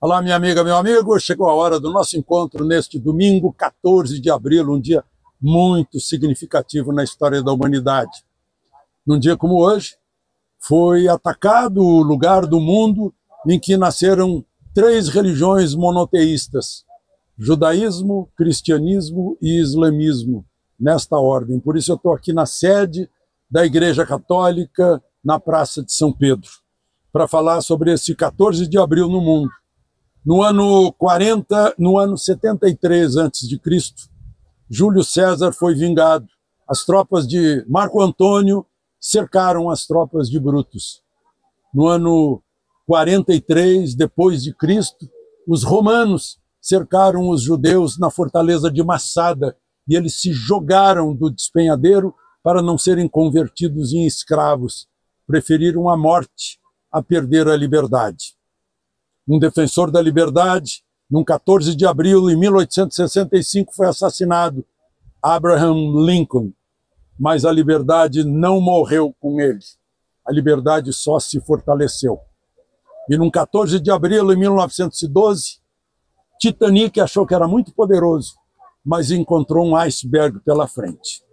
Olá, minha amiga, meu amigo. Chegou a hora do nosso encontro neste domingo, 14 de abril, um dia muito significativo na história da humanidade. Num dia como hoje, foi atacado o lugar do mundo em que nasceram três religiões monoteístas: judaísmo, cristianismo e islamismo, nesta ordem. Por isso eu estou aqui na sede da Igreja Católica, na Praça de São Pedro, para falar sobre esse 14 de abril no mundo. No ano 73 a.C., Júlio César foi vingado. As tropas de Marco Antônio cercaram as tropas de Brutus. No ano 43 depois de Cristo, os romanos cercaram os judeus na fortaleza de Massada e eles se jogaram do despenhadeiro para não serem convertidos em escravos. Preferiram a morte a perder a liberdade. Um defensor da liberdade, no 14 de abril de 1865, foi assassinado, Abraham Lincoln, mas a liberdade não morreu com ele. A liberdade só se fortaleceu. E no 14 de abril de 1912, Titanic achou que era muito poderoso, mas encontrou um iceberg pela frente.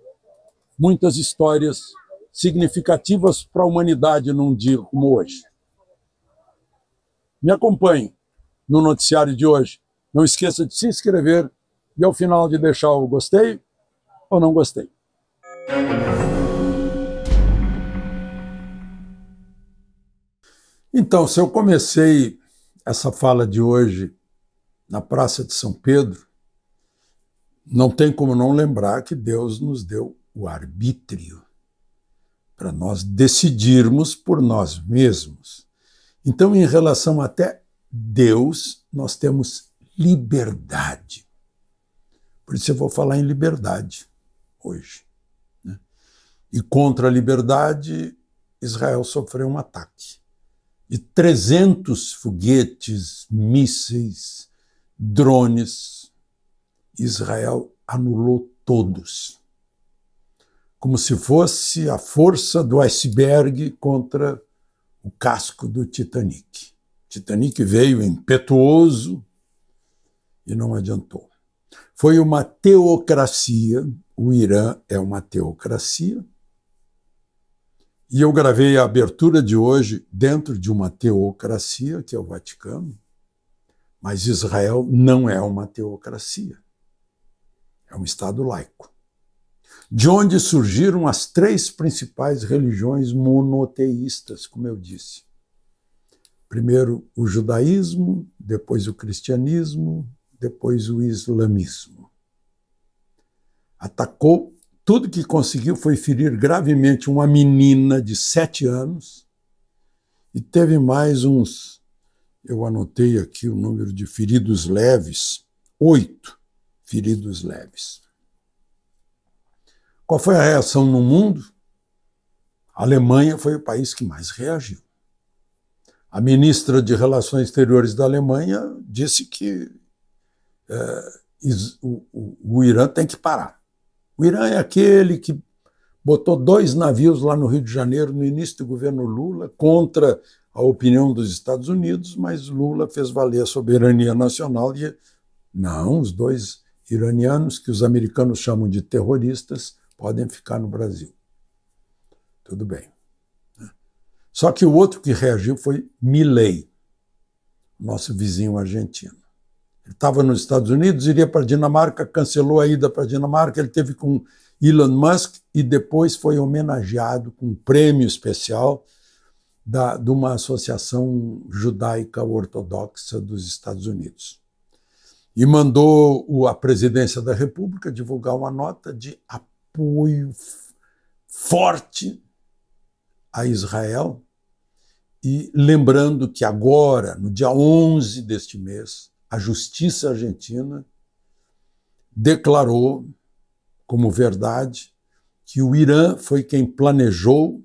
Muitas histórias significativas para a humanidade num dia como hoje. Me acompanhe no noticiário de hoje. Não esqueça de se inscrever e ao final de deixar o gostei ou não gostei. Então, se eu comecei essa fala de hoje na Praça de São Pedro, não tem como não lembrar que Deus nos deu o arbítrio para nós decidirmos por nós mesmos. Então, em relação até Deus, nós temos liberdade. Por isso eu vou falar em liberdade hoje, né? E contra a liberdade, Israel sofreu um ataque. E 300 foguetes, mísseis, drones, Israel anulou todos. Como se fosse a força do iceberg contra o casco do Titanic. Titanic veio impetuoso e não adiantou. Foi uma teocracia, o Irã é uma teocracia, e eu gravei a abertura de hoje dentro de uma teocracia, que é o Vaticano, mas Israel não é uma teocracia, é um Estado laico, de onde surgiram as três principais religiões monoteístas, como eu disse. Primeiro o judaísmo, depois o cristianismo, depois o islamismo. Atacou, tudo que conseguiu foi ferir gravemente uma menina de 7 anos e teve mais uns, eu anotei aqui o número de feridos leves, 8 feridos leves. Qual foi a reação no mundo? A Alemanha foi o país que mais reagiu. A ministra de Relações Exteriores da Alemanha disse que o Irã tem que parar. O Irã é aquele que botou 2 navios lá no Rio de Janeiro no início do governo Lula, contra a opinião dos Estados Unidos, mas Lula fez valer a soberania nacional e não, os 2 iranianos, que os americanos chamam de terroristas, podem ficar no Brasil. Tudo bem. Só que o outro que reagiu foi Milei, nosso vizinho argentino. Ele estava nos Estados Unidos, iria para a Dinamarca, cancelou a ida para a Dinamarca, ele teve com Elon Musk e depois foi homenageado com um prêmio especial de uma associação judaica ortodoxa dos Estados Unidos. E mandou a presidência da República divulgar uma nota de apoio forte a Israel, e lembrando que agora, no dia 11 deste mês, a Justiça Argentina declarou como verdade que o Irã foi quem planejou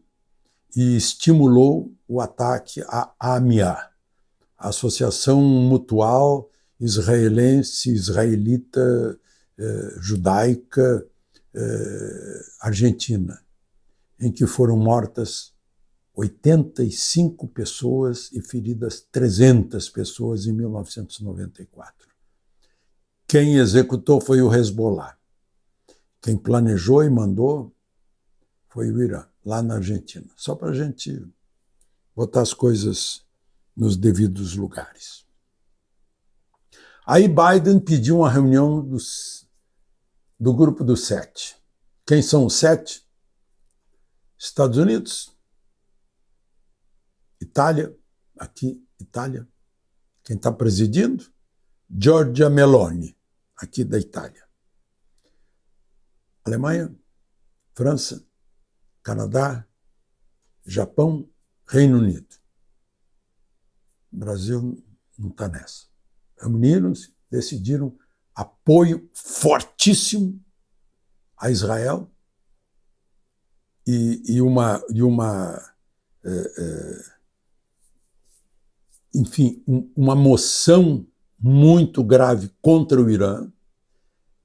e estimulou o ataque à AMIA, a Associação Mutual Israelita Judaica Argentina, em que foram mortas 85 pessoas e feridas 300 pessoas em 1994. Quem executou foi o Hezbollah. Quem planejou e mandou foi o Irã, lá na Argentina. Só para a gente botar as coisas nos devidos lugares. Aí Biden pediu uma reunião do grupo dos 7. Quem são os 7? Estados Unidos, Itália, aqui, Itália. Quem está presidindo? Giorgia Meloni, aqui da Itália. Alemanha, França, Canadá, Japão, Reino Unido. O Brasil não está nessa. Reuniram-se, decidiram apoio fortíssimo a Israel e uma moção muito grave contra o Irã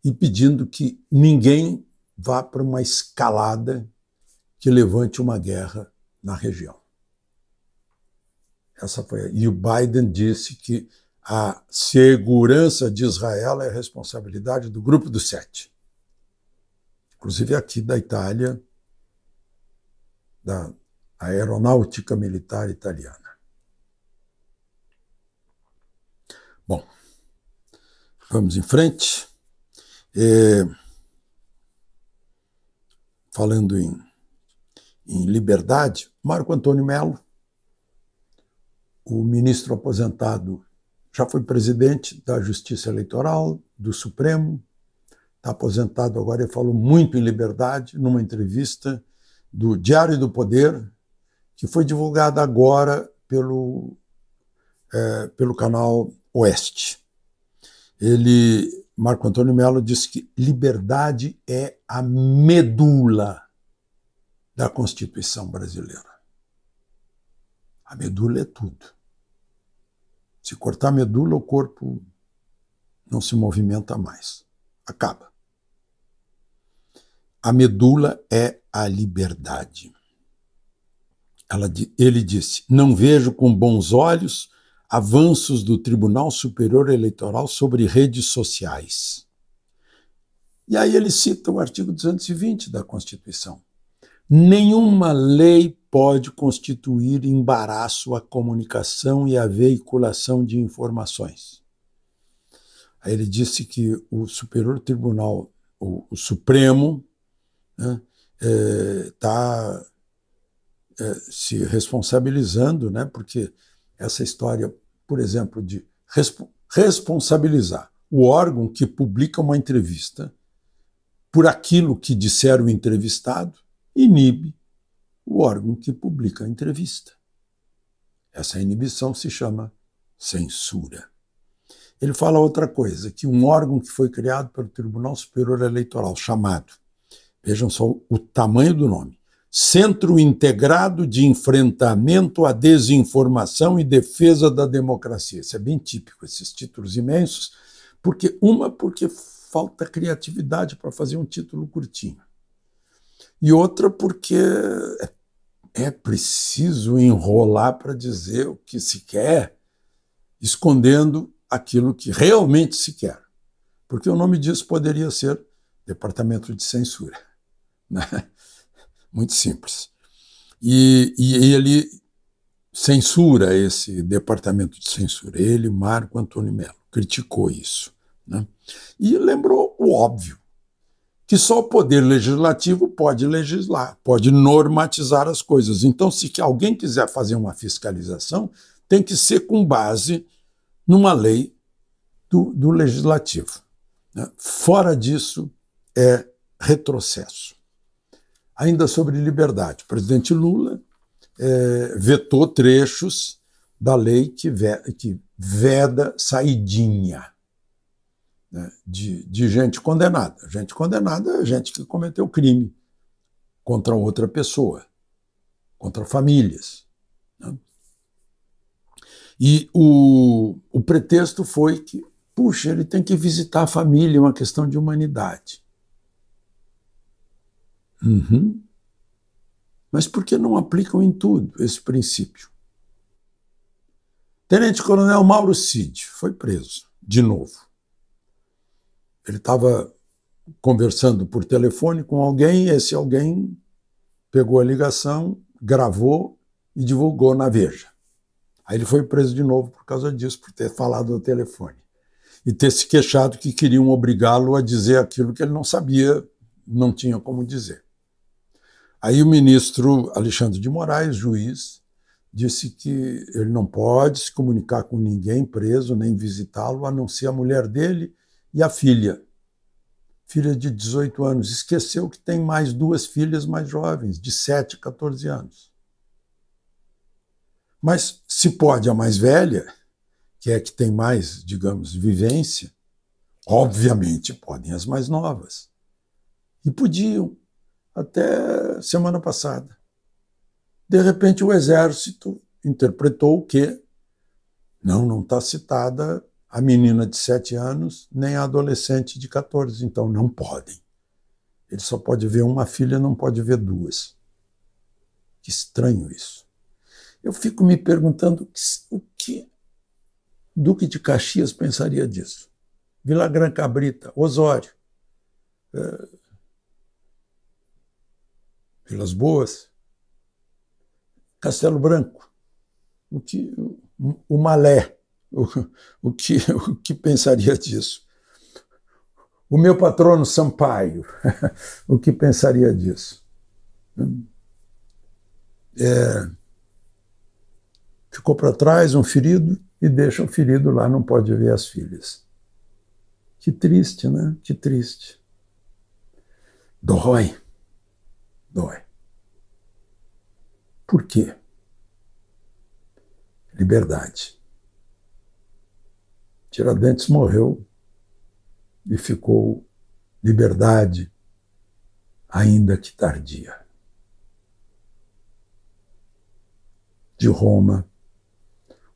e pedindo que ninguém vá para uma escalada que levante uma guerra na região. E o Biden disse que a segurança de Israel é responsabilidade do grupo dos 7. Inclusive aqui da Itália, da Aeronáutica Militar Italiana. Bom, vamos em frente. Falando em liberdade, Marco Antônio Melo, o ministro aposentado, já foi presidente da Justiça Eleitoral, do Supremo, está aposentado agora, ele falou muito em liberdade numa entrevista do Diário do Poder, que foi divulgada agora pelo canal Oeste. Marco Antônio Melo disse que liberdade é a medula da Constituição brasileira. A medula é tudo. Se cortar a medula, o corpo não se movimenta mais. Acaba. A medula é a liberdade. Ele disse: não vejo com bons olhos avanços do Tribunal Superior Eleitoral sobre redes sociais. E aí ele cita o artigo 220 da Constituição. Nenhuma lei pode constituir embaraço à comunicação e à veiculação de informações. Aí ele disse que o Superior Tribunal, o Supremo, está se responsabilizando, né, porque essa história, por exemplo, de responsabilizar o órgão que publica uma entrevista por aquilo que disser o entrevistado, inibe o órgão que publica a entrevista. Essa inibição se chama censura. Ele fala outra coisa, que um órgão que foi criado pelo Tribunal Superior Eleitoral, chamado, vejam só o tamanho do nome, Centro Integrado de Enfrentamento à Desinformação e Defesa da Democracia. Isso é bem típico, esses títulos imensos, porque falta criatividade para fazer um título curtinho. E outra porque é preciso enrolar para dizer o que se quer, escondendo aquilo que realmente se quer. Porque o nome disso poderia ser Departamento de Censura. Né? Muito simples. E ele censura esse Departamento de Censura. Ele, Marco Antônio Melo, criticou isso. Né? E lembrou o óbvio, que só o Poder Legislativo pode legislar, pode normatizar as coisas. Então, se alguém quiser fazer uma fiscalização, tem que ser com base numa lei do Legislativo. Né? Fora disso, é retrocesso. Ainda sobre liberdade, o presidente Lula vetou trechos da lei que veda saidinha, né, de gente condenada. Gente condenada é gente que cometeu crime contra outra pessoa, contra famílias. Né? E o pretexto foi que, puxa, ele tem que visitar a família, é uma questão de humanidade. Mas por que não aplicam em tudo esse princípio? Tenente-Coronel Mauro Cid foi preso, de novo. Ele estava conversando por telefone com alguém, e esse alguém pegou a ligação, gravou e divulgou na Veja. Aí ele foi preso de novo por causa disso, por ter falado no telefone. E ter se queixado que queriam obrigá-lo a dizer aquilo que ele não sabia, não tinha como dizer. Aí o ministro Alexandre de Moraes, juiz, disse que ele não pode se comunicar com ninguém preso, nem visitá-lo, a não ser a mulher dele e a filha de 18 anos. Esqueceu que tem mais duas filhas mais jovens, de 7 e 14 anos. Mas se pode a mais velha, que é que tem mais, digamos, vivência, obviamente podem as mais novas. E podiam, até semana passada. De repente o Exército interpretou que não está citada a menina de 7 anos, nem a adolescente de 14, então não podem. Ele só pode ver uma filha, não pode ver duas. Que estranho isso. Eu fico me perguntando o que Duque de Caxias pensaria disso. Villagrán Cabrita, Osório, Vilas Boas, Castelo Branco, o Malé, o que pensaria disso? O meu patrono Sampaio, o que pensaria disso? Ficou para trás um ferido e deixa o ferido lá, não pode ver as filhas. Que triste, né? Que triste. Dói. Dói. Por quê? Liberdade. Tiradentes morreu e ficou liberdade, ainda que tardia. De Roma,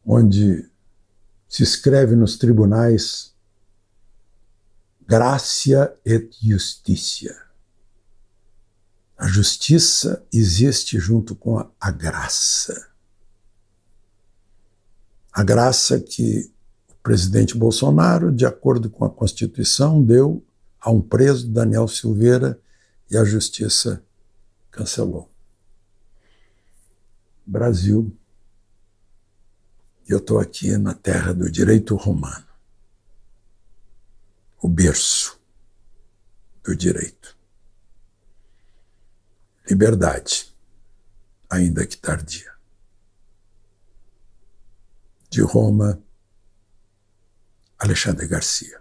onde se escreve nos tribunais gratia et justitia. A justiça existe junto com a graça. A graça que o presidente Bolsonaro, de acordo com a Constituição, deu a um preso, Daniel Silveira, e a justiça cancelou. Brasil. Eu estou aqui na terra do direito romano, o berço do direito. Liberdade, ainda que tardia. De Roma, Alexandre Garcia.